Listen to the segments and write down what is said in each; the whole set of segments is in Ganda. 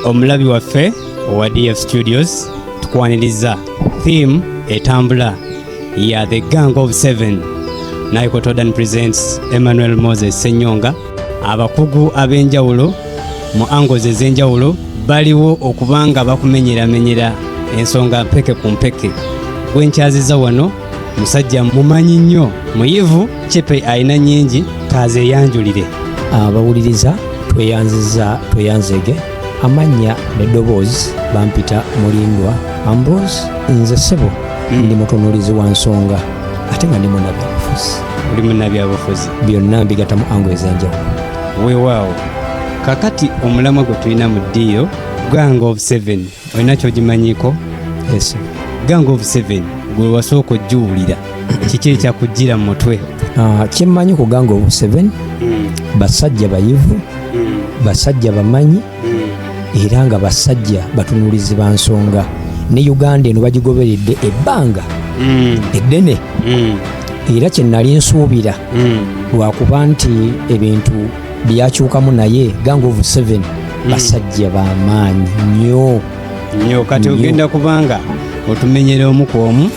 Omulabi waffe owa DF Studios tukwaniriza theme etambula ya The Gang of Seven. Naikotodan presents Emmanuel Moses Senyonga. Abakugu ab'enjawulo mu angles ez'enjawulo baliwo okubanga bakumenyera ensonga mpeke ku mpeke. Gwe nkyaziza wano musajja mumanyi nnyo muyivu Chepe ayina nnyingi taazeeyanjulire. Abawuliriza tweyanzege amannya n'eddoboozi bampita Mulindwa Ambrose. Nze ssebo ndi mutunuulizi wa nsonga ate nga ndi munnabyabufuzi. Oli munnabyabufuzi, byonna mbigatta mu ango ez'enjawulo. Weewaawo kakati omulamwa gwe tulina mu ddiiro Gang of Seven olina kyogimanyiiko? Yes. Gang of Seven gwe wasooka ojjuwulira kiki ekyakujjira mu mutwe? Kyemmanyi ku Gang of Seven basajja bayivu, basajja bamanyi era nga basajja batunuulizi ba nsonga. Ne Uganda eno bagigoberedde ebbanga eddene era kye nali nsuubira lwakuba nti ebintu byakyukamu, naye Gang of Seven basajja b'amaanyi nnyo. Kati ogenda kubanga otumenyera omu ku omu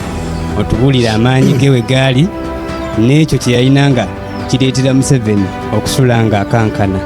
otubulira amaanyi ge we gaali n'ekyo kye yayinanga kireetera Museveni okusula nga akankana.